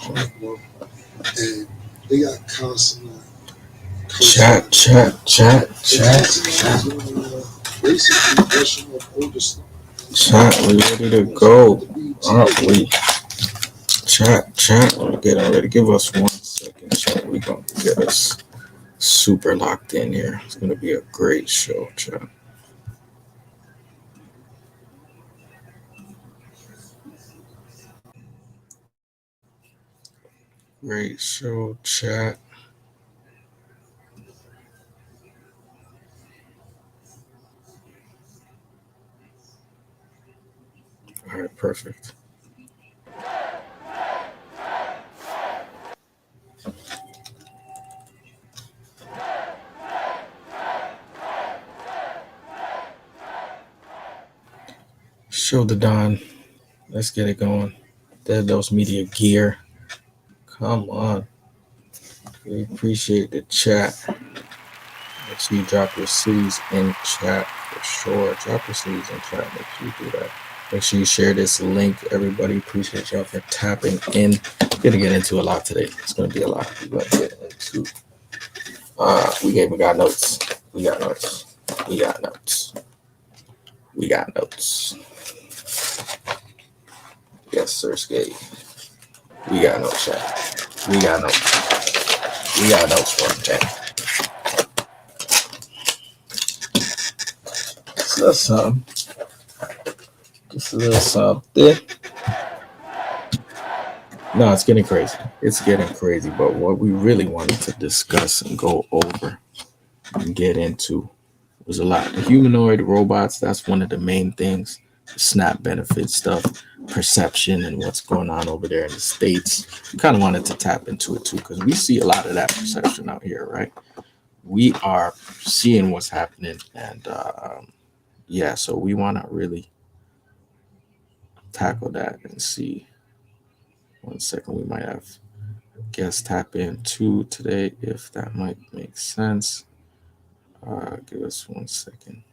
And they got constant Chat. basically brushing up older stuff. Chat, we ready to go, aren't we? Chat, we're getting ready. Give us 1 second, chat. We're going to get us super locked in here. It's going to be a great show, chat. Great show, chat. All right, perfect. Show the Don. Let's get it going. Dead Those Media Gear. Come on. We appreciate the chat. Make sure you drop your cities in chat for sure. Drop your cities in chat. Make sure you do that. Make sure you share this link. Everybody, appreciate y'all for tapping in. We're gonna get into a lot today. It's gonna be a lot. We're gonna get into. We got notes. We got notes. We got notes. We got notes. Yes, sir, Skate. We got notes, chat. We got notes. We got notes for the chat. So that's something. Just a little something. No, it's getting crazy. It's getting crazy. But what we really wanted to discuss and go over and get into was a lot. The humanoid robots, that's one of the main things. SNAP benefit stuff, perception, and what's going on over there in the States. We kind of wanted to tap into it too, because we see a lot of that perception out here, right? We are seeing what's happening. And yeah, so we want to really tackle that and see. 1 second, we might have guests tap in too today, if that might make sense. Give us 1 second.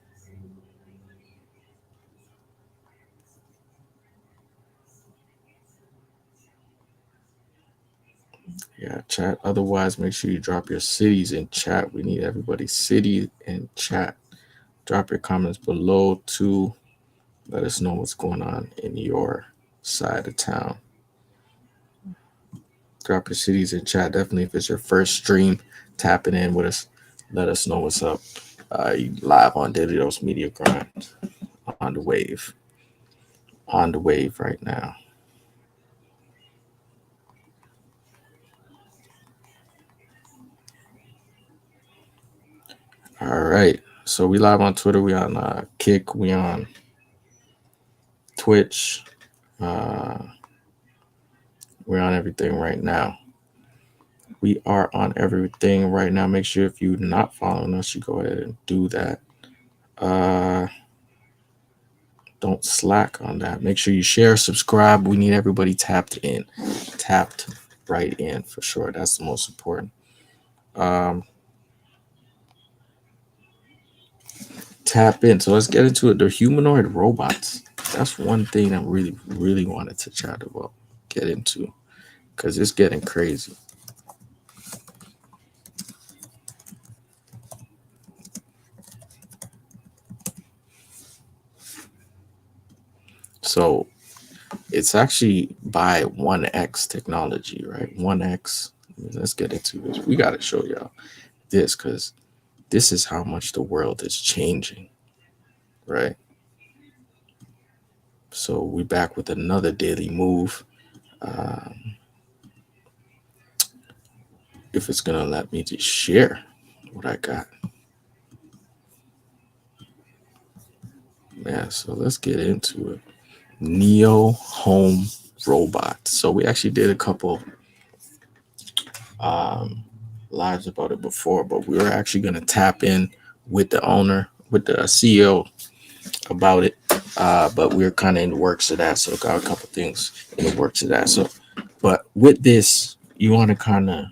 Yeah, chat. Otherwise, make sure you drop your cities in chat. We need everybody's city in chat. Drop your comments below too. Let us know what's going on in your side of town. Drop your cities in chat. Definitely, if it's your first stream, tapping in with us. Let us know what's up. You live on Daily Dose Media Grind on the wave. On the wave right now. All right. So we live on Twitter. We on Kick. We on Twitch. We're on everything right now. We are on everything right now. Make sure if you're not following us, you go ahead and do that. Don't slack on that. Make sure you share, subscribe. We need everybody tapped in. Tapped right in for sure. That's the most important. Tap in. So let's get into it. The humanoid robots. That's one thing I really, really wanted to chat about. Get into. Because it's getting crazy. So it's actually by 1X technology, right? 1X. Let's get into this. We got to show y'all this because this is how much the world is changing, right? So we back with another daily move. If it's going to let me just share what I got. Yeah, so let's get into it. Neo Home Robot. So we actually did a couple lives about it before, but we were actually going to tap in with the owner, with the CEO about it. But we're kind of in the works of that. So got a couple things in the works of that. So, but with this, you want to kind of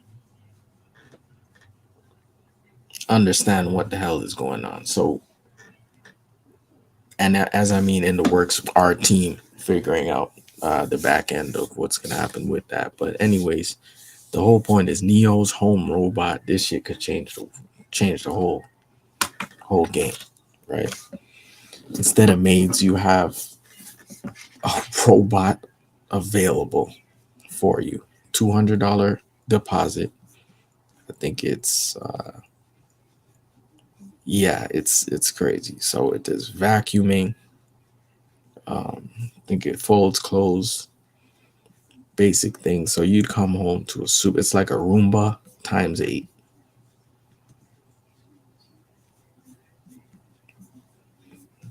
understand what the hell is going on. So, and as I mean in the works, our team figuring out the back end of what's gonna happen with that. But anyways, the whole point is Neo's home robot. This shit could change the whole game, right? Instead of maids, you have a robot available for you. $200 deposit. I think it's yeah, it's crazy. So it does vacuuming. I think it folds clothes, basic things. So you'd come home to a soup. It's like a Roomba times eight.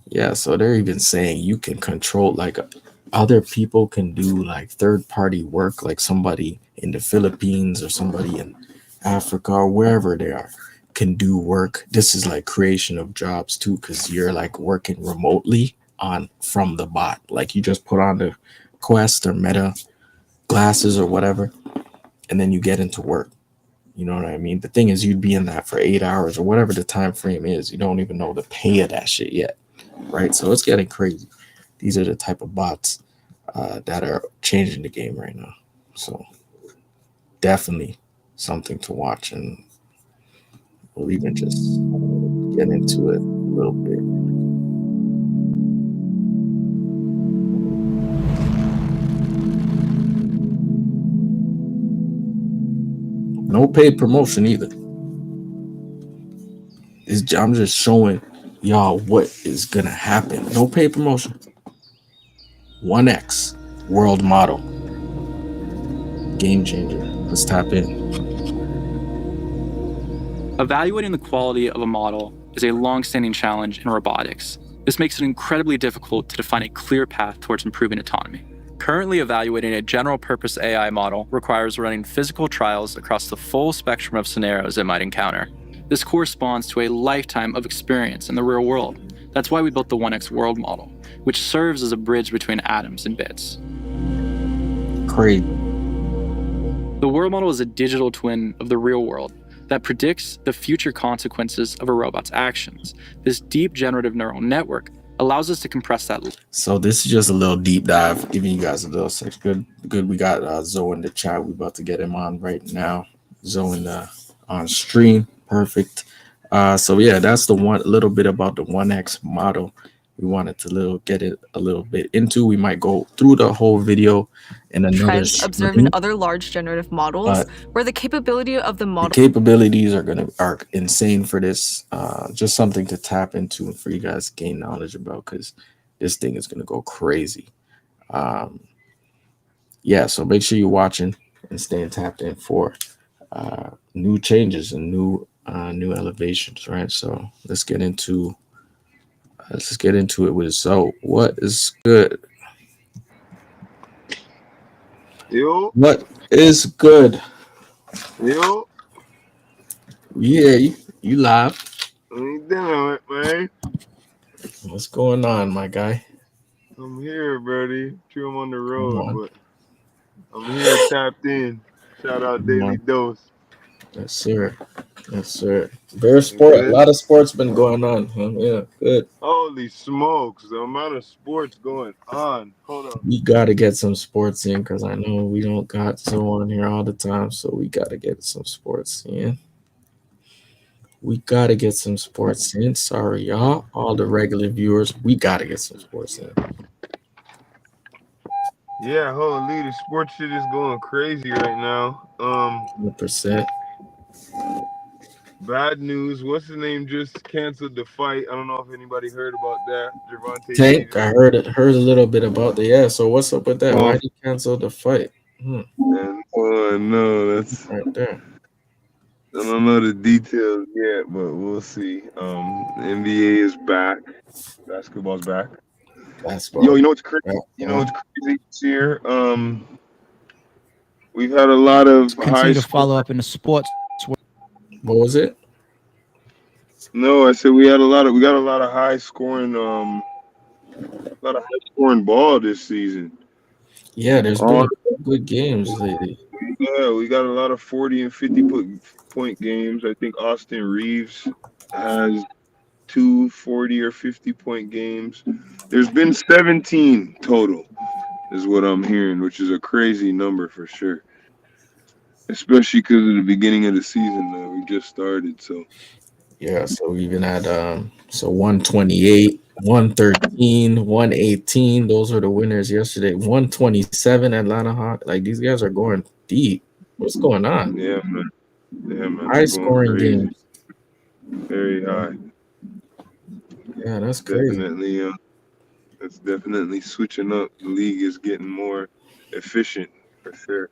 Yeah, so they're even saying you can control like other people can do like third party work, like somebody in the Philippines or somebody in Africa or wherever they are can do work. This is like creation of jobs too, because you're like working remotely on from the bot. Like you just put on the Quest or Meta glasses or whatever, and then you get into work. You know what I mean? The thing is, you'd be in that for 8 hours or whatever the time frame is. You don't even know the pay of that shit yet, right? So it's getting crazy. These are the type of bots that are changing the game right now. So definitely something to watch, and we'll even just get into it a little bit. No paid promotion either. I'm just showing y'all what is gonna happen. No paid promotion. 1X world model. Game changer. Let's tap in. Evaluating the quality of a model is a long-standing challenge in robotics. This makes it incredibly difficult to define a clear path towards improving autonomy. Currently, evaluating a general-purpose AI model requires running physical trials across the full spectrum of scenarios it might encounter. This corresponds to a lifetime of experience in the real world. That's why we built the 1X world model, which serves as a bridge between atoms and bits. Crazy. The world model is a digital twin of the real world that predicts the future consequences of a robot's actions. This deep generative neural network allows us to compress that. So this is just a little deep dive, giving you guys a little sex. Good. We got Zoe in the chat. We about to get him on right now. Zoe in the on stream. Perfect. So yeah, that's the one little bit about the 1X model. We wanted to get it a little bit into. We might go through the whole video in another trends observed in other large generative models, where the capability of the model. The capabilities are insane for this. Just something to tap into for you guys to gain knowledge about, because this thing is gonna go crazy. Yeah, so make sure you're watching and staying tapped in for new changes and new elevations, right? So let's get into it with So what is good? Yo. What is good? Yo. Yeah, you live. What you doing, man? What's going on, my guy? I'm here, buddy. True, I'm on the road, but I'm here tapped in. Shout out Daily Dose. Yes, sir. Yes, sir. Very sport. A lot of sports been going on. Huh? Yeah, good. Holy smokes, the amount of sports going on. Hold on. We gotta get some sports in, because I know we don't got so on here all the time, so we gotta get some sports in. We gotta get some sports in. Sorry, y'all. All the regular viewers, we gotta get some sports in. Yeah, holy, the sports shit is going crazy right now. 100%. Bad news. What's his name just canceled the fight? I don't know if anybody heard about that. Gervonta Tank, Davis. I heard a little bit about that. Yeah, so what's up with that? Why did he cancel the fight? No, that's right there. I don't know the details yet, but we'll see. The NBA is back. Basketball's back. Yo, you know what's crazy? You know what's crazy this year? We've had a lot of continue to follow up in the sports. What was it? No, I said we got a lot of high scoring ball this season. Yeah, there's been good games lately. Yeah, we got a lot of 40 and 50-point games. I think Austin Reeves has 2 40 or 50-point games. There's been 17 total. is what I'm hearing, which is a crazy number for sure. Especially because of the beginning of the season that we just started. So Yeah, so we even had 128, 113, 118. Those were the winners yesterday. 127 Atlanta Hawks. Like these guys are going deep. What's going on? yeah, man. Yeah, man. High They're going scoring crazy. games. Very high. Yeah, that's crazy. Definitely. It's definitely switching up. The league is getting more efficient for sure.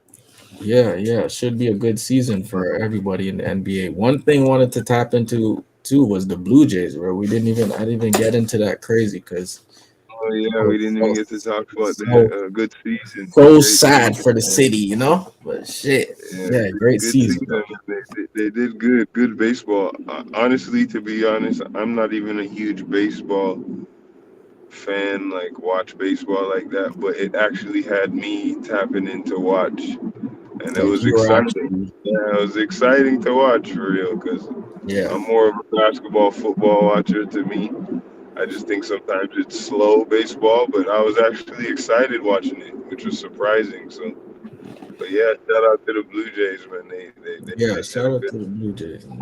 Yeah. Should be a good season for everybody in the NBA. One thing I wanted to tap into too was the Blue Jays, where I didn't even get into that crazy because Oh yeah, we didn't even get to talk about that. so Good season, so great sad season. for the city, you know? But shit. Yeah, Yeah, great good season season. though. They did good. Good baseball. Honestly, to be honest, I'm not even a huge baseball fan. Like watch baseball like that, but it actually had me tapping into watch, and it Like was you were exciting. actually Yeah, it was exciting to watch for real because yeah. I'm more of a basketball, football watcher to me. I just think sometimes it's slow baseball, but I was actually excited watching it, which was surprising. So, but yeah, shout out to the Blue Jays, man. Yeah, They did shout a out good, to the Blue Jays. good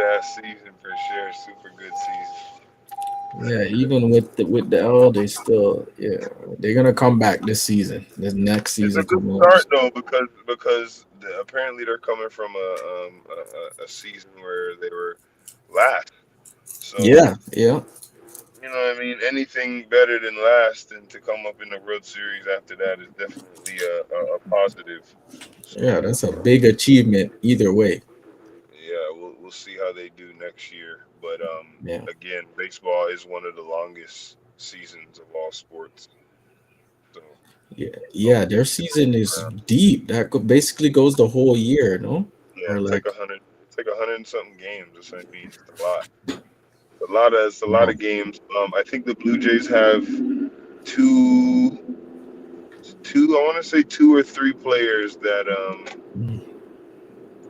ass season for sure. Super good season. Yeah, even with the L, they still they're gonna come back this season. This next It's a season good coming up. start though because apparently they're coming from a season where they were last. So Yeah. you know what I mean? Anything better than last and to come up in the World Series after that is definitely a positive. So Yeah, that's a big achievement either way. yeah, we'll see how they do next year. But Yeah. again, baseball is one of the longest seasons of all sports. So Yeah, hopefully, their season is deep. Basically goes the whole year, no? yeah, Or it's like like 100, it's like 100 and something games. That's what I mean. It's a lot. It's a lot of games. I think the Blue Jays have two, two. I want to say two or three players that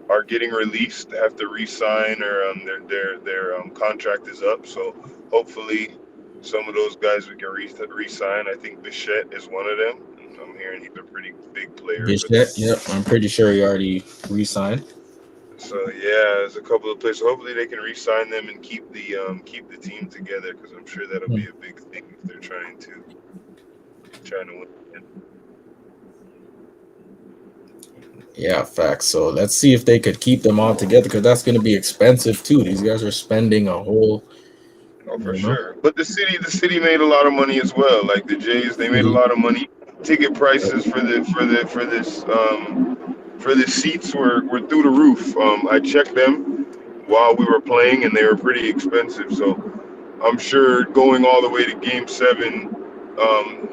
are getting released have to re-sign or their contract is up. So hopefully, some of those guys we can re-sign. I think Bichette is one of them. I'm hearing he's a pretty big player for them. Bichette. Yep, I'm pretty sure he already re-signed. So yeah, there's a couple of players. So hopefully they can re-sign them and keep the team together because I'm sure that'll be a big thing if they're trying to win. Yeah, facts. So let's see if they could keep them all together because that's going to be expensive too. These guys are spending a whole, Oh, for you know, sure. But the city made a lot of money as well. Like the Jays, they made a city. lot of money. Ticket prices for the seats were through the roof. I checked them while we were playing, and they were pretty expensive. So I'm sure going all the way to Game 7,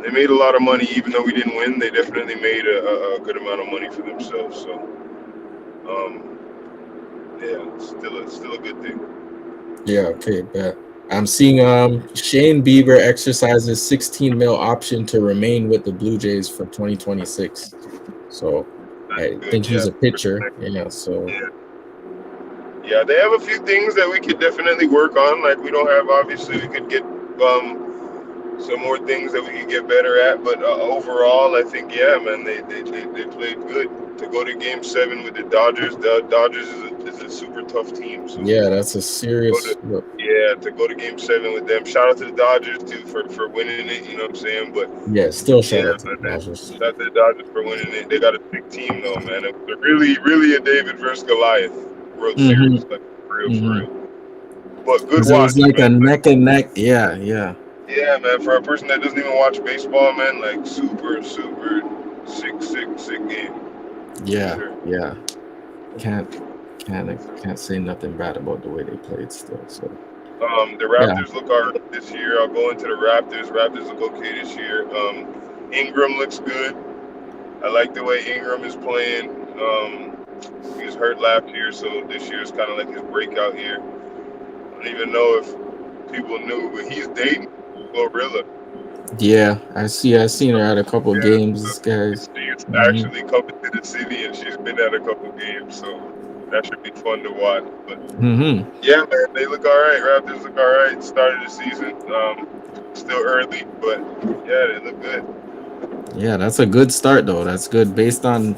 they made a lot of money. Even though we didn't win, they definitely made a good amount of money for themselves. So um, yeah, still a good thing. Yeah, okay, bet. I'm seeing Shane Bieber exercises 16 mil option to remain with the Blue Jays for 2026. So I Good, think he's yeah. a pitcher. Yeah, so Yeah. Yeah, they have a few things that we could definitely work on. Like we don't have, obviously, we could get some more things that we could get better at. But overall, I think yeah, man, they played good. To go to Game 7 with the Dodgers is a super tough team. So yeah, that's a go to serious look. yeah, to go to Game 7 with them. Shout out to the Dodgers too for winning it. You know what I'm saying? But Yeah, still yeah, shout out to the man, Dodgers. shout out to the Dodgers for winning it. They got a big team though, man. It was really a David versus Goliath World Mm-hmm. Series, like for Mm-hmm. real. But good Because it was watch, like man. a Like, neck and neck. Yeah. yeah, man. For a person that doesn't even watch baseball, man, like super sick game for Yeah. sure. Yeah. Can't can't say nothing bad about the way they played still. So The yeah. Raptors look alright this year. I'll go into the Raptors. Raptors look okay this year. Ingram looks good. I like the way Ingram is playing. He was hurt last year, so this year is kind of like his breakout year. I don't even know if people knew, but he's dating Glorilla. Yeah. I seen her at a couple Yeah, games, so this guys. she's Mm-hmm. actually coming to the city, and she's been at a couple games, so that should be fun to watch. But Mm-hmm. yeah, man, they look all right. Raptors look all right. Started the season. Still early, but yeah, they look good. Yeah, that's a good start though. That's good based on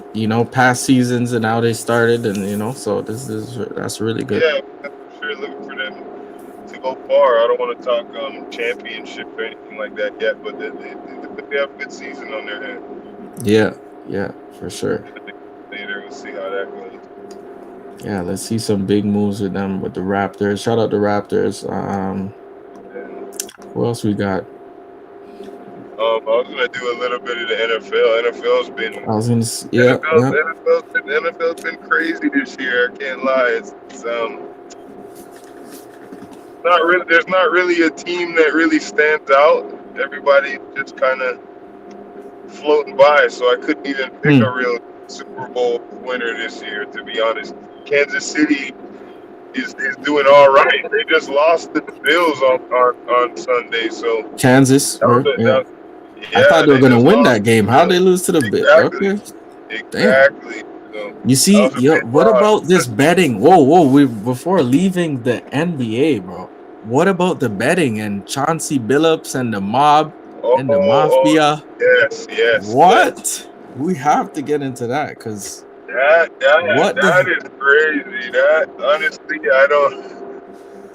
past seasons and how they started, and so that's really good. Yeah, I'm sure looking for them to go far. I don't want to talk championship or anything like that yet, but they have a good season on their hands. Yeah, for sure. Later, we'll see how that goes. Yeah, let's see some big moves with them with the Raptors. Shout out the Raptors. Who else we got? I was gonna do a little bit of the NFL. NFL's been I was gonna. Yeah. NFL's been crazy this year. I can't lie. It's not really. There's not really a team that really stands out. Everybody just kind of floating by. So I couldn't even pick a real Super Bowl winner this year, to be honest. Kansas City is doing all right. They just lost to the Bills on Sunday. So Kansas. yeah, I thought they were gonna win that game. How'd they lose to the Bills? Okay. Exactly. So, you see, what about this betting? Whoa! Before leaving the NBA, bro. What about the betting and Chauncey Billups and the mob and the mafia? Yes. What? Yes. We have to get into that because that is crazy. That honestly, I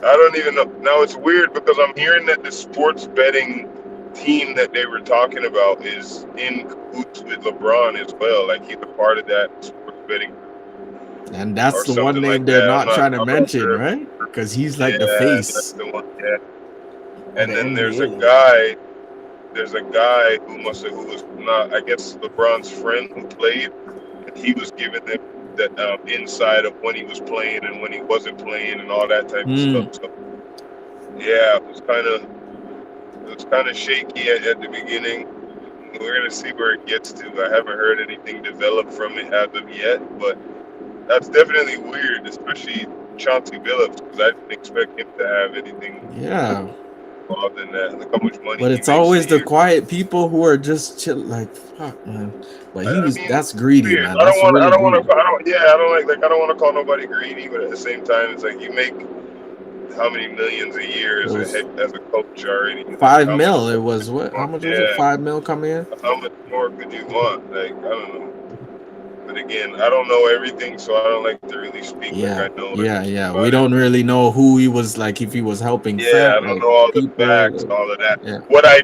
don't even know. Now it's weird because I'm hearing that the sports betting team that they were talking about is in cahoots with LeBron as well. Like he's a part of that sports betting. And that's the one name they're not trying to mention, right? Because he's like the face. That's the one, yeah. And then there's a guy who was not, I guess, LeBron's friend who played, and he was giving them the inside of when he was playing and when he wasn't playing and all that type of stuff. So yeah, it was kind of shaky at the beginning. We're gonna see where it gets to. I haven't heard anything develop from it as of yet, but that's definitely weird, especially Chauncey Billups, because I didn't expect him to have anything. Yeah. Involved in that. Look how much money. But it's always the quiet people who are just chill. Like fuck, man. But that's greedy, weird. man. I don't want to call nobody greedy, but at the same time, it's like you make how many millions a year as a coach already? $5 million. It was what? How much was it? $5 million coming in? How much more could you want? Like I don't know. But again, I don't know everything, so I don't like to really speak like I know. Yeah. We don't really know who he was, like if he was helping. I don't know all the facts, all of that. Yeah. What I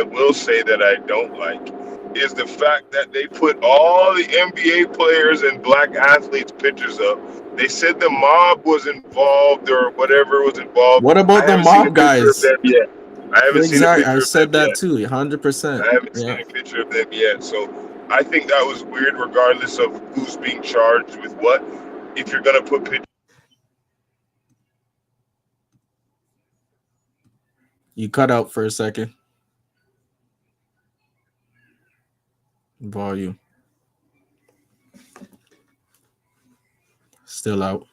will say that I don't like, is the fact that they put all the NBA players and black athletes pictures up. They said the mob was involved or whatever was involved. What about the mob guys? I haven't seen a picture. I said that too, 100%. I haven't seen a picture of them yet, so. I think that was weird, regardless of who's being charged with what. If you're gonna put pictures, you cut out for a second. Volume still out.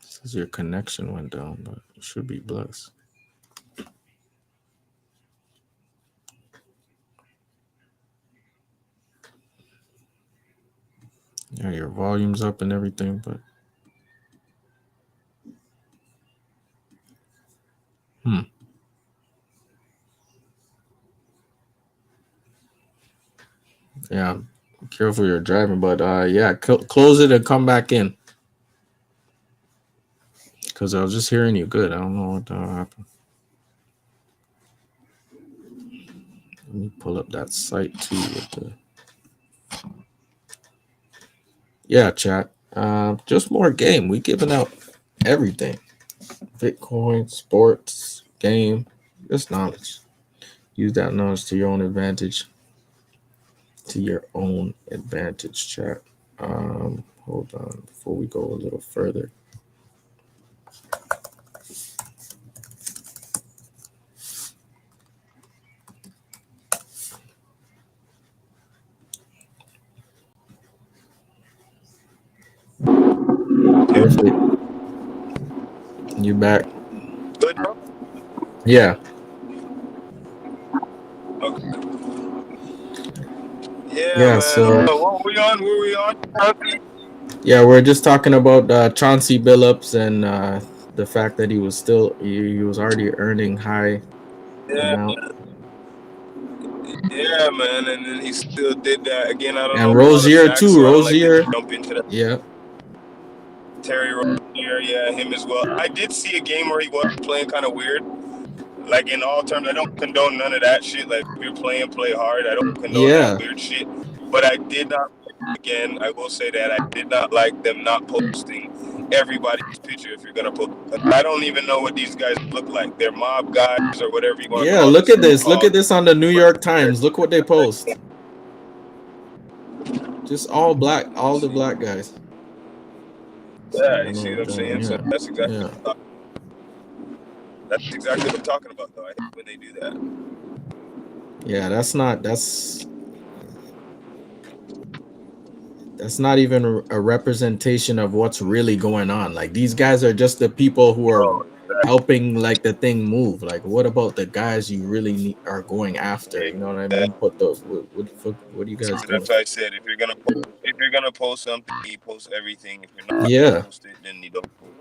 Says your connection went down, but you should be blessed. Yeah, your volume's up and everything, but yeah, careful you're driving, but close it and come back in. Because I was just hearing you good. I don't know what happened. Let me pull up that site too with the chat. Just more game. We giving out everything. Bitcoin, sports, game, just knowledge. Use that knowledge to your own advantage. Chat. Hold on before we go a little further. Perfect. You back? Good, bro? Yeah. Okay. Yeah, man. So what were we on? Yeah, we're just talking about Chauncey Billups and the fact that he was already earning high Yeah, amount. yeah, man. And then he still did that again. I don't know And about all the Rozier facts, too. so I don't like to Rozier, jump into that. yeah, Terry Rozier, yeah, him as well. I did see a game where he was playing kind of weird. Like in all terms, I don't condone none of that shit. Like if you're playing, play hard. I don't condone that yeah, weird shit. But I did not. Again, I will say that I did not like them not posting everybody's picture if you're gonna post. I don't even know what these guys look like. They're mob guys or whatever you want to yeah. call Look this at this. Look so-called. at this on the New York Times. Look what they post. Just all black, all the black guys. So I Yeah, don't you know see what what I'm saying? So yeah, yeah, that's exactly what I'm talking about, though. I hate when they do that. yeah. That's not even a representation of what's really going on. Like these guys are just the people who are Bro, helping like the thing move. Like what about the guys you really are going after? You know what I mean? Put the what are you guys doing? that's why I said if you're gonna post something, you post everything. If you're not gonna Yeah, post it, then you don't post anything.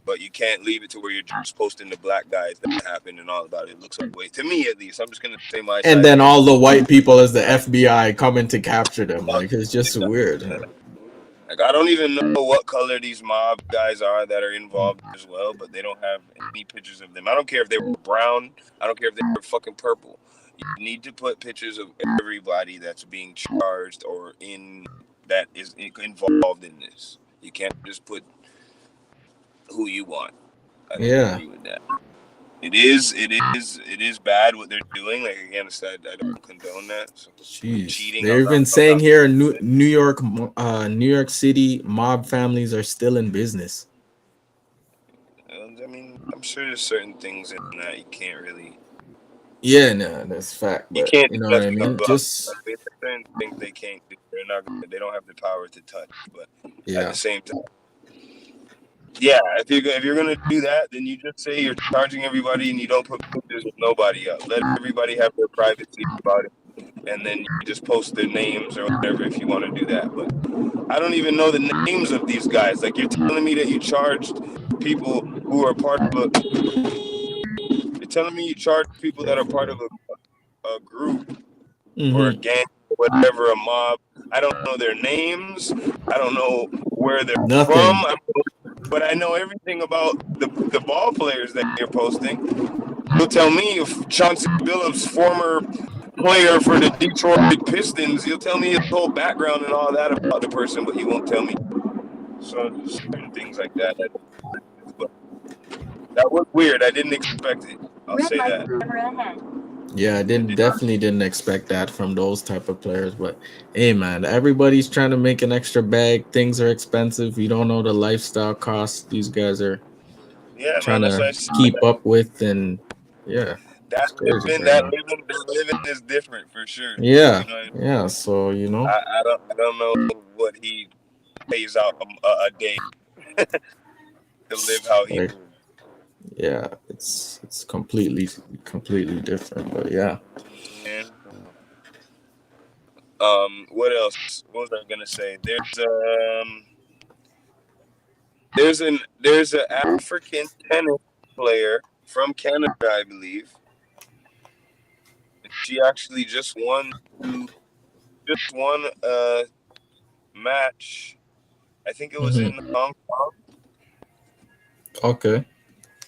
But you can't leave it to where you're just posting the black guys that happened and all about it. It looks like way to me at least. I'm just gonna say my and side then of all the it. white people as the FBI coming to capture them. Like it's just weird. Like I don't even know what color these mob guys are that are involved as well, but they don't have any pictures of them. I don't care if they were brown. I don't care if they were fucking purple. You need to put pictures of everybody that's being charged or in that is involved in this. You can't just put who you want. I don't Yeah. agree with that. It is bad what they're doing. Like again, I said, I don't condone that. So Jeez, cheating, they're even saying here in New York City mob families are still in business. I mean, I'm sure there's certain things in that you can't really. Yeah, no, that's fact. You But can't you do know what I nothing mean? about. Just There's certain things they can't do. They're not. They don't have the power to touch. But at yeah, the same time, yeah, if you're gonna do that, then you just say you're charging everybody and you don't put pictures of nobody up. Let everybody have their privacy about it, and then you just post their names or whatever if you want to do that. But I don't even know the names of these guys. Like you're telling me that you charged people who are part of a. You're telling me you charge people that are part of a group or a mm-hmm. gang or whatever, a mob. I don't know their names. I don't know where they're from. Nothing. But I know everything about the ball players that you're posting. You'll tell me if Chauncey Billups, former player for the Detroit Pistons, he'll tell me his whole background and all that about the person, but he won't tell me. So certain things like that. But that was weird. I didn't expect it. I'll say that. Yeah, I definitely didn't expect that from those type of players. But hey, man, everybody's trying to make an extra bag. Things are expensive. You don't know the lifestyle costs these guys are Yeah, trying man. That's to what I said. keep up with, and yeah, it's That crazy living, right that now. living, that living is different for sure. Yeah, You know, yeah. So I don't know what he pays out a day to live how he like lives. yeah, it's completely different. But yeah. Yeah. What else? What was I gonna say? There's an African tennis player from Canada, I believe. She actually just won a match. I think it was Hmm. in Hong Kong. Okay.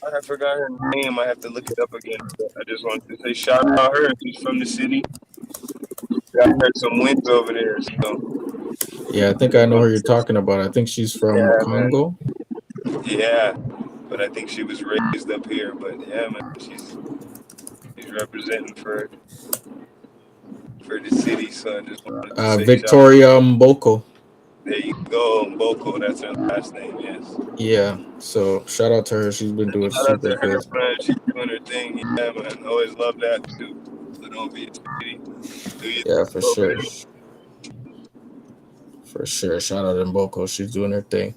I forgot her name. I have to look it up again. But I just wanted to say shout out her. She's from the city. Got her some wins over there. So Yeah, I think I just know who want you're to say, talking about. I think she's from yeah, man. Congo. Yeah, but I think she was raised up here. But yeah, man, she's representing for the city. So I just wanted to say shout out. Victoria Mboko. There you go, Boko. That's her last name. Yes. Yeah. So shout out to her. She's been doing Shout out super to her, good. man. She's doing her thing. Yeah, man. Always love that too. So don't be a city. Do you Yeah, for over sure. there? For sure. Shout out to Mboko. She's doing her thing.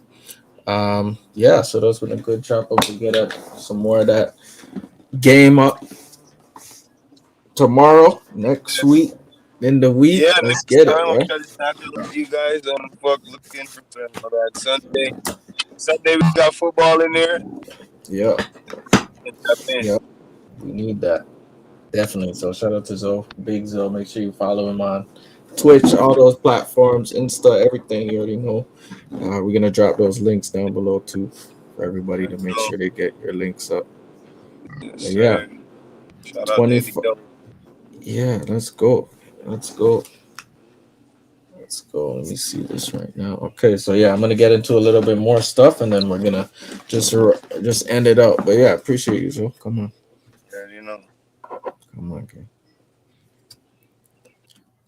Yeah, so that's been a good chop up. We get up some more of that game up tomorrow, next week. in the week. Yeah, Let's next get time it, I'll right? try to tap in with you guys. Fuck, looking for that Sunday. Sunday we got football in there. Yeah, And tap in. yeah. We need that. Definitely. So shout out to Zoe, Big Zoe. Make sure you follow him on Twitch, all those platforms, Insta, everything. You already know. We're gonna drop those links down below too for everybody to make So, sure they get your links up. yes, But yeah, sir. Shout out Daily 24. Double. Yeah, let's go. Let's go. Let's go. Let me see this right now. Okay, so yeah, I'm gonna get into a little bit more stuff, and then we're gonna just end it out. But yeah, appreciate you, Zoe. Come on, Yeah, you know. come on, okay.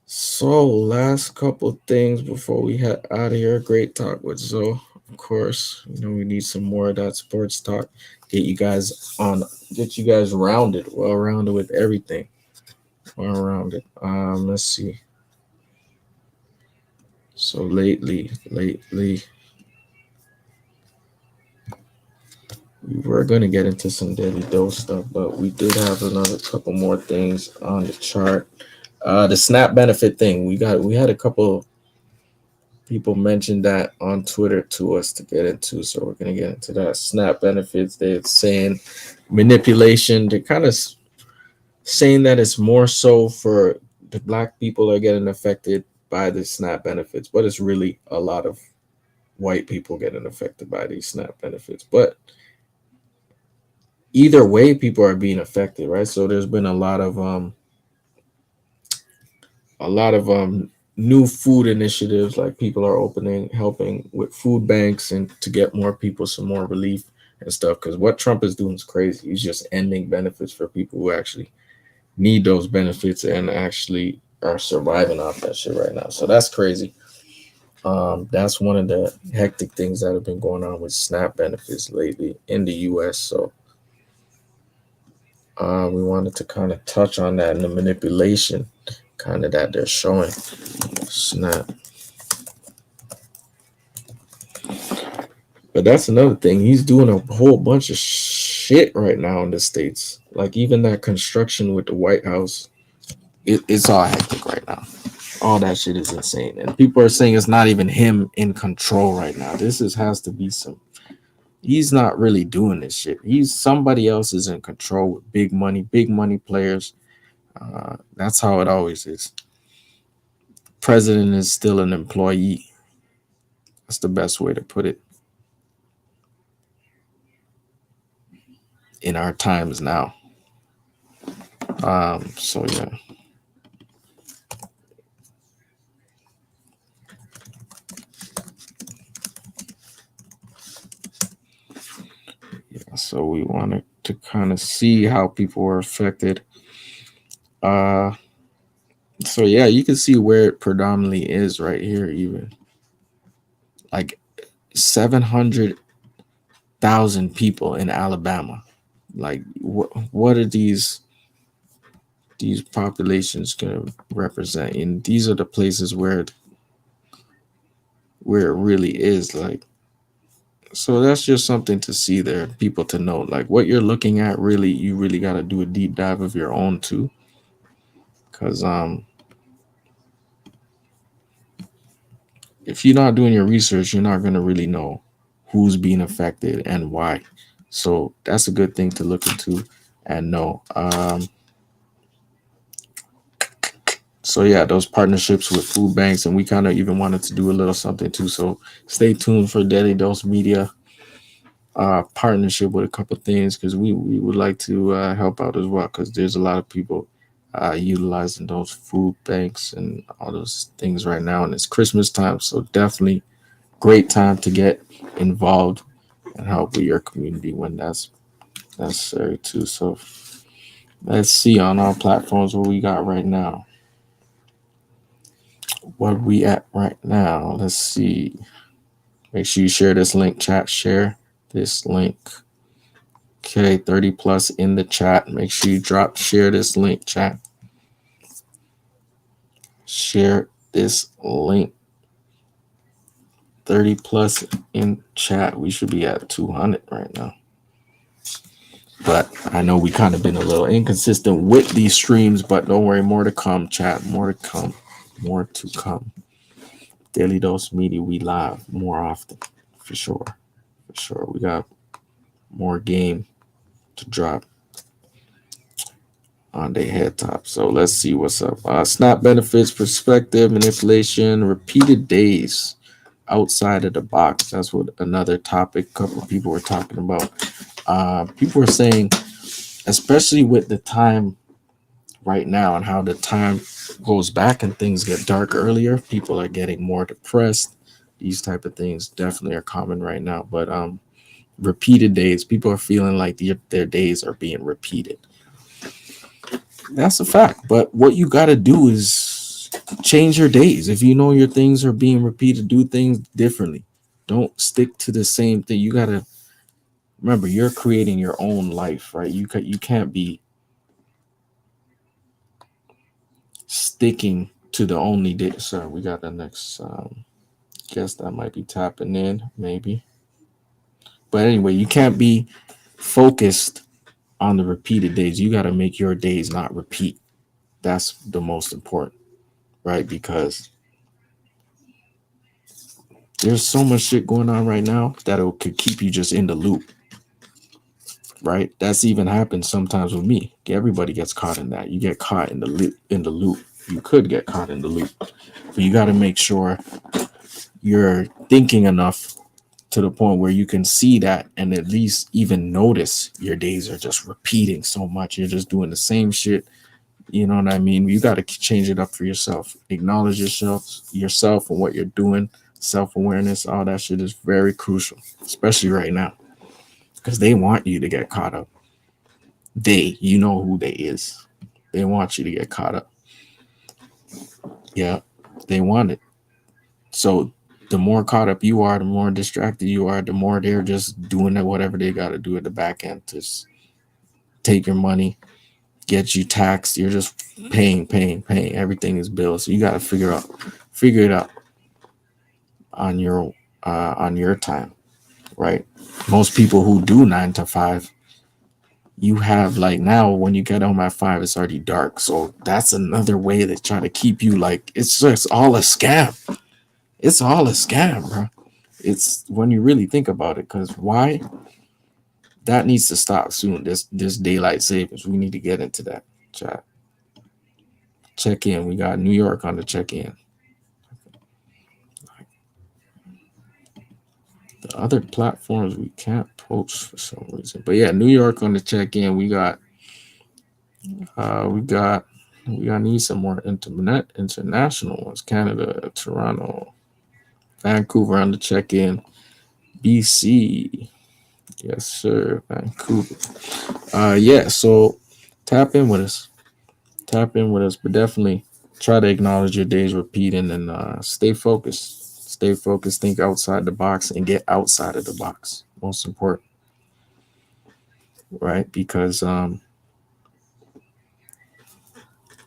So, last couple things before we head out of here. Great talk with Zoe. Of course, we need some more of that sports talk. Get you guys rounded, well rounded with everything. Well rounded. Let's see. So lately, we were gonna get into some daily dose stuff, but we did have another couple more things on the chart. The SNAP benefit thing. We had a couple people mentioned that on Twitter to us to get into, so we're gonna get into that. SNAP benefits. They're saying manipulation. They're kind of saying that it's more so for the black people are getting affected by the SNAP benefits, but it's really a lot of white people getting affected by these SNAP benefits. But either way, people are being affected, right? So there's been a lot of new food initiatives, like people are opening helping with food banks and to get more people some more relief and stuff, because what Trump is doing is crazy. He's just ending benefits for people who actually need those benefits and actually are surviving off that shit right now. So that's crazy. That's one of the hectic things that have been going on with SNAP benefits lately in the US. So we wanted to kind of touch on that and the manipulation kind of that they're showing. SNAP. But that's another thing. He's doing a whole bunch of shit right now in the States. Like even that construction with the White House, it's all hectic right now. All that shit is insane. And people are saying it's not even him in control right now. Has to be he's not really doing this shit. He's somebody else is in control with big money players. That's how it always is. President is still an employee. That's the best way to put it in our times now. So yeah. So we wanted to kind of see how people were affected. So yeah, you can see where it predominantly is right here, even like 700,000 people in Alabama. Like what are these populations gonna represent? And these are the places where it really is like. So that's just something to see there, people to know. Like what you're looking at, really, you really got to do a deep dive of your own too, because if you're not doing your research, you're not going to really know who's being affected and why. So that's a good thing to look into and know. So yeah, those partnerships with food banks, and we kind of even wanted to do a little something too. So stay tuned for Daily Dose Media partnership with a couple things, because we would like to help out as well, because there's a lot of people utilizing those food banks and all those things right now, and it's Christmas time, so definitely great time to get involved and help with your community when that's necessary too. So let's see on our platforms what we got right now. What we at right now? Let's see. Make sure you share this link, chat. Share this link. Okay, 30 plus in the chat. Make sure you share this link, chat. Share this link. 30 plus in chat. We should be at 200 right now. But I know we kind of been a little inconsistent with these streams, but don't worry, more to come, chat. More to come. More to come. Daily Dose Media, we live more often. For sure. For sure. We got more game to drop on their head top. So let's see what's up. Snap benefits, perspective, manipulation, repeated days outside of the box. That's what another topic a couple of people were talking about. People were saying, especially with the time right now and how the time goes back and things get dark earlier, people are getting more depressed. These type of things definitely are common right now. But repeated days, people are feeling like their days are being repeated. That's a fact. But what you got to do is change your days. If you know your things are being repeated, do things differently. Don't stick to the same thing. You got to remember, you're creating your own life, right? You can't be sticking to the only day. Sorry, we got the next guest that might be tapping in, maybe. But anyway, you can't be focused on the repeated days. You got to make your days not repeat. That's the most important, right? Because there's so much shit going on right now that it could keep you just in the loop, right? That's even happened sometimes with me. Everybody gets caught in that. You get caught in the loop. You could get caught in the loop, but you got to make sure you're thinking enough to the point where you can see that and at least even notice your days are just repeating so much. You're just doing the same shit. You know what I mean? You got to change it up for yourself. Acknowledge yourself and what you're doing. Self-awareness, all that shit is very crucial, especially right now, because they want you to get caught up. You know who they is. They want you to get caught up. Yeah, they want it. So the more caught up you are, the more distracted you are, the more they're just doing whatever they got to do at the back end to take your money, get you taxed. You're just paying. Everything is bills. So you got to figure it out on your time, right? Most people who do 9 to 5, you have like now when you get home at 5, it's already dark. So that's another way they try to keep you like it's just all a scam. It's all a scam, bro. It's when you really think about it, because why? That needs to stop soon. This daylight savings. We need to get into that chat. Check in. We got New York on the check in. The other platforms we can't post for some reason. But yeah, New York on the check in. We need some more international ones. Canada, Toronto, Vancouver on the check in. BC. Yes, sir. Vancouver. Yeah, so tap in with us. But definitely try to acknowledge your days repeating and stay focused. Think outside the box and get outside of the box. Most important, right? Because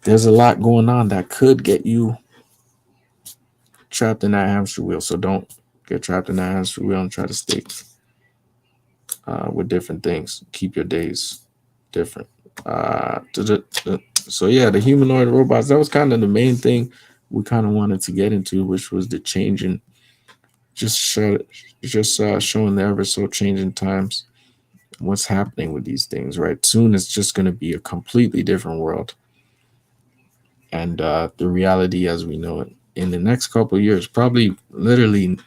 there's a lot going on that could get you trapped in that hamster wheel. So don't get trapped in that hamster wheel and try to stay with different things. Keep your days different. So yeah, the humanoid robots, that was kind of the main thing we kind of wanted to get into, which was the changing, showing the ever so changing times, what's happening with these things, right? Soon it's just going to be a completely different world, and the reality as we know it in the next couple of years, probably literally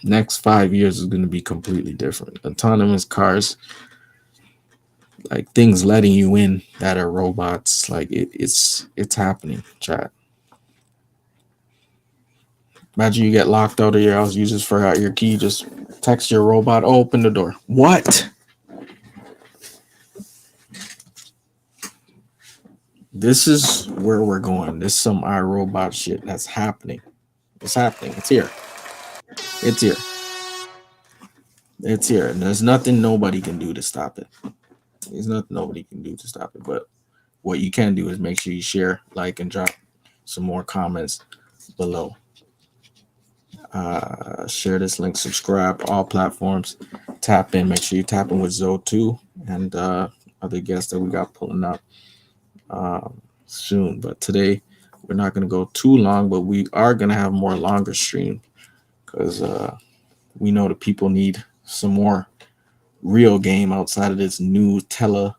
next 5 years, is going to be completely different. Autonomous cars, like things letting you in that are robots, like it's happening, chat. Imagine you get locked out of your house, you just forgot your key, just text your robot, open the door. What? This is where we're going. This is some iRobot shit that's happening. It's happening. It's here. And there's nothing nobody can do to stop it. But what you can do is make sure you share, like, and drop some more comments below. Share this link, subscribe, all platforms. Tap in. Make sure you tap in with Zoe too, and other guests that we got pulling up soon. But today we're not going to go too long, but we are going to have more longer stream because we know the people need some more real game outside of this new television,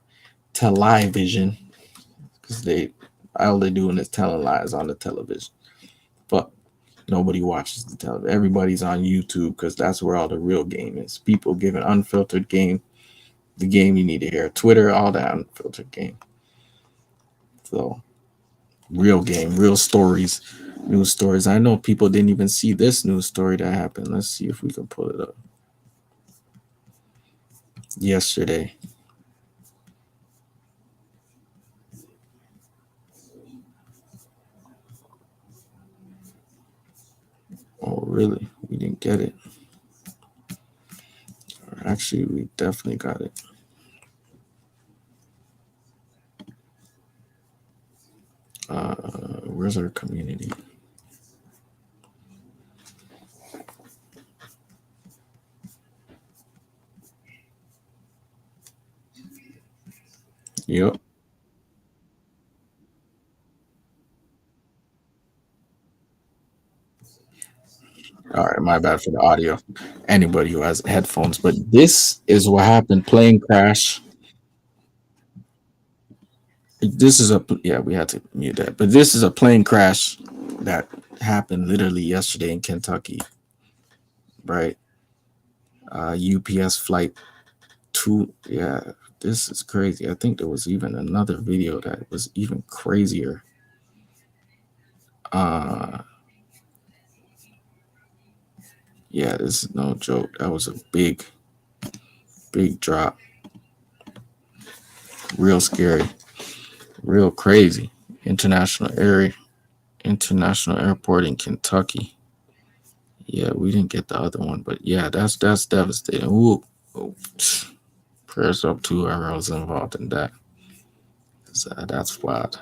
because all they doing is telling lies on the television. But nobody watches the television. Everybody's on YouTube because that's where all the real game is. People giving unfiltered game, the game you need to hear. Twitter, all that unfiltered game. So real game, real stories, news stories. I know people didn't even see this news story that happened. Let's see if we can pull it up. Yesterday. Oh, really? We didn't get it. Actually, we definitely got it. Where's our community? Yep. All right, my bad for the audio. Anybody who has headphones, but this is what happened. Plane crash. This is we had to mute that, but this is a plane crash that happened literally yesterday in Kentucky, right? UPS flight 2. Yeah, this is crazy. I think there was even another video that was even crazier. Yeah, this is no joke. That was a big drop. Real scary, real crazy. International airport in Kentucky. Yeah, we didn't get the other one, but yeah, that's devastating. Ooh, prayers up to whoever was involved in that. That's wild.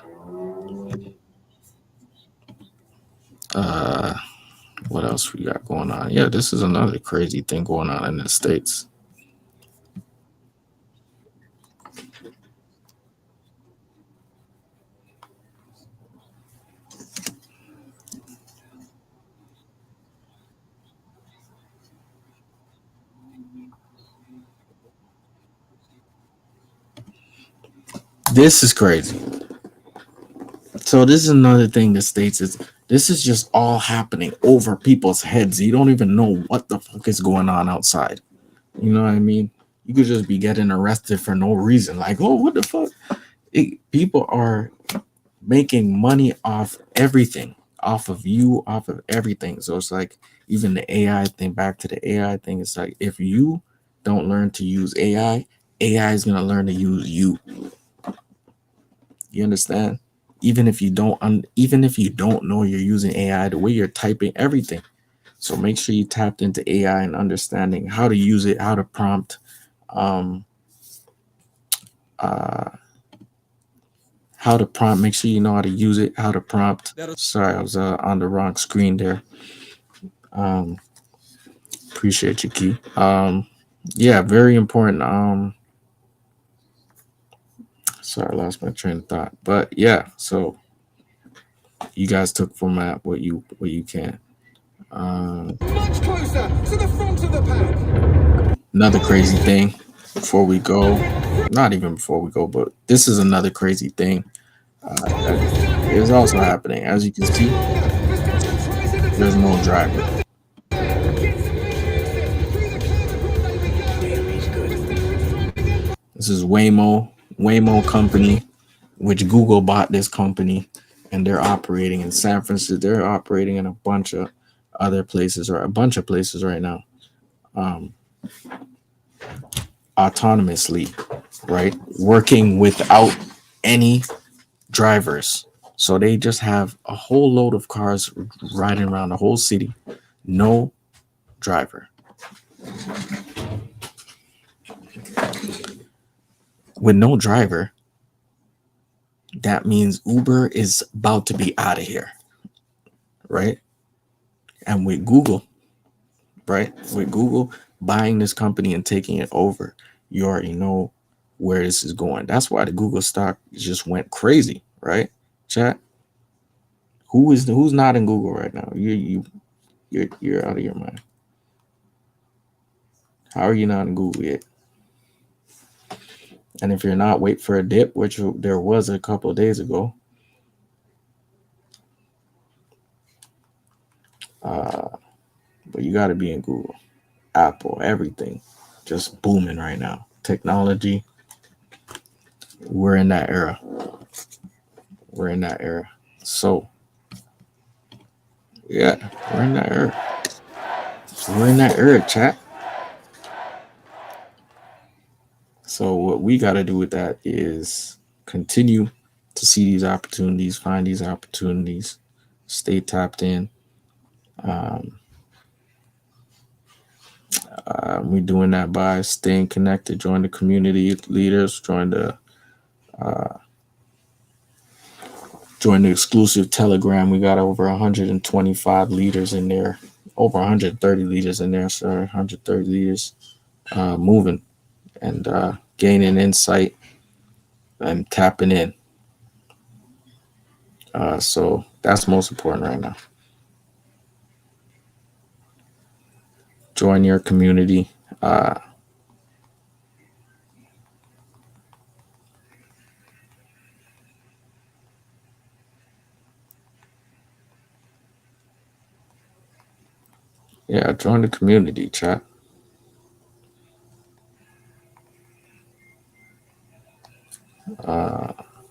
What else we got going on? Yeah, this is another crazy thing going on in the States. This is crazy. So this is another thing the States is. This is just all happening over people's heads. You don't even know what the fuck is going on outside. You know what I mean? You could just be getting arrested for no reason. Like, oh, what the fuck? People are making money off everything, off of you, off of everything. So it's like even the AI thing, back to the AI thing, it's like if you don't learn to use AI, AI is going to learn to use you. You understand? Even if you don't know you're using AI, the way you're typing everything. So make sure you tapped into AI and understanding how to use it, how to prompt, make sure you know how to use it, how to prompt. Sorry, I was on the wrong screen there. Appreciate you, Key. Yeah, very important. Sorry, I lost my train of thought. But yeah, so you guys took from that what you can. Much closer to the front of the pack. Another crazy thing before we go, not even before we go, but this is another crazy thing that is also happening. As you can see, there's no driver. This is Waymo company, which Google bought this company, and they're operating in San Francisco. They're operating in a bunch of other places, or a bunch of places right now, autonomously, right? Working without any drivers. So they just have a whole load of cars riding around the whole city, no driver. With no driver, that means Uber is about to be out of here, right? And with Google, right? With Google buying this company and taking it over, you already know where this is going. That's why the Google stock just went crazy, right? Chat. Who's not in Google right now? You're out of your mind. How are you not in Google yet? And if you're not, wait for a dip, which there was a couple of days ago. But you got to be in Google, Apple, everything, just booming right now. Technology, we're in that era. We're in that era. So, yeah, we're in that era. We're in that era, chat. So, what we got to do with that is continue to see these opportunities, find these opportunities, stay tapped in. We're doing that by staying connected, join the community leaders, join the exclusive Telegram. We got over 125 leaders in there, over 130 leaders in there. Sorry, 130 leaders moving and gaining insight and tapping in. So that's most important right now. Join your community. Yeah, join the community, chat.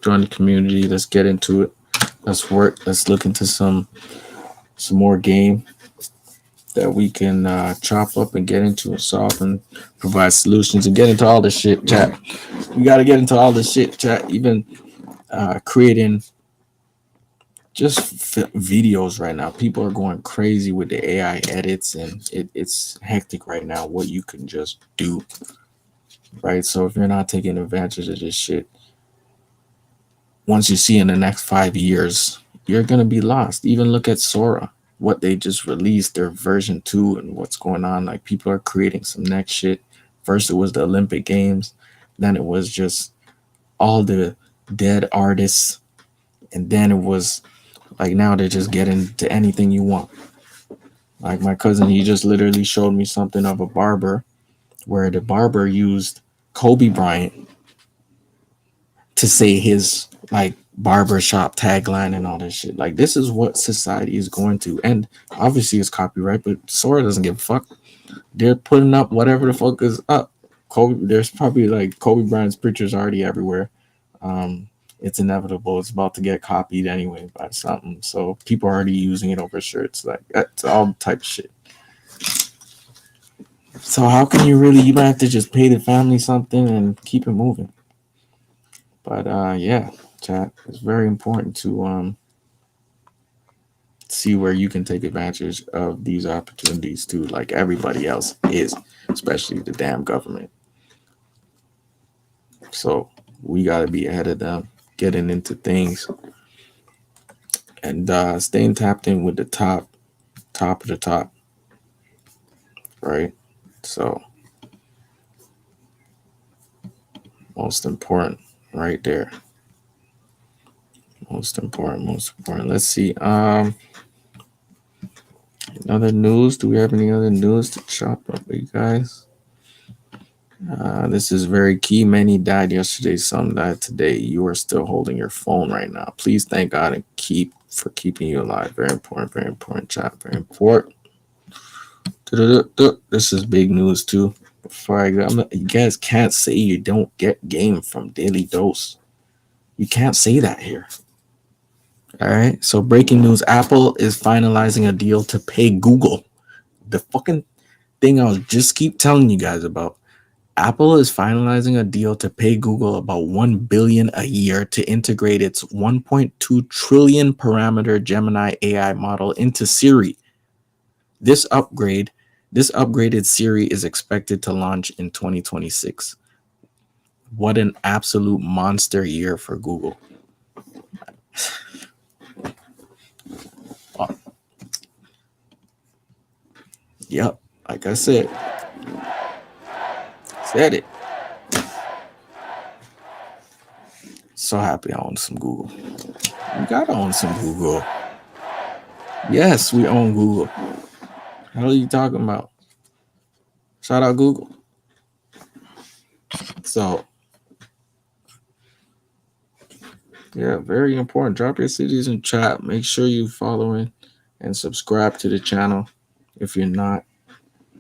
Join the community. Let's get into it. Let's work. Let's look into some more game that we can chop up and get into and solve and provide solutions and get into all this shit, chat. We got to get into all this shit, chat. Even creating just videos right now. People are going crazy with the AI edits, and it's hectic right now what you can just do, right? So if you're not taking advantage of this shit, once you see in the next 5 years, you're going to be lost. Even look at Sora, what they just released, their version 2 and what's going on. Like, people are creating some next shit. First it was the Olympic Games, then it was just all the dead artists, and then it was like, now they're just getting to anything you want. Like my cousin, he just literally showed me something of a barber where the barber used Kobe Bryant to say his like barbershop tagline and all this shit. Like, this is what society is going to. And obviously it's copyright, but Sora doesn't give a fuck. They're putting up whatever the fuck is up. There's probably like Kobe Bryant's pictures already everywhere. It's inevitable. It's about to get copied anyway by something. So people are already using it over shirts. Like, that's all type of shit. So how can you might have to just pay the family something and keep it moving. But yeah, chat, it's very important to see where you can take advantage of these opportunities too, like everybody else is, especially the damn government. So we got to be ahead of them, getting into things and staying tapped in with the top of the top, right? So most important right there. Most important. Let's see. Other news. Do we have any other news to chop up with you guys? This is very key. Many died yesterday. Some died today. You are still holding your phone right now. Please thank God and keeping you alive. Very important, chat. Very important. This is big news too. Before I go, you guys can't say you don't get game from Daily Dose. You can't say that here. All right. So breaking news: Apple is finalizing a deal to pay Google. The fucking thing I was just keep telling you guys about. Apple is finalizing a deal to pay Google about $1 billion a year to integrate its 1.2 trillion parameter Gemini AI model into Siri. This upgraded Siri is expected to launch in 2026. What an absolute monster year for Google. Yep. Like I said it. So happy I own some Google. You gotta own some Google. Yes, we own Google. How are you talking about? Shout out Google. So, yeah, very important. Drop your cities in chat. Make sure you following and subscribe to the channel. If you're not,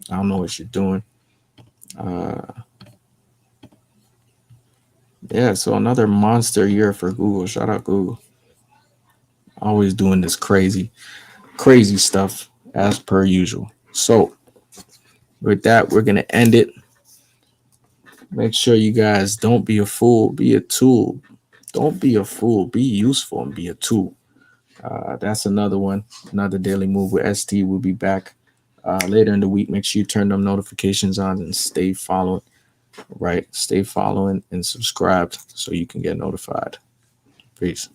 I don't know what you're doing. Yeah, so another monster year for Google. Shout out Google. Always doing this crazy stuff as per usual. So, with that, we're going to end it. Make sure you guys don't be a fool, be a tool. Don't be a fool, be useful and be a tool. That's another one, another daily move with ST. We'll be back later in the week. Make sure you turn them notifications on and stay following, right? Stay following and subscribed so you can get notified. Peace.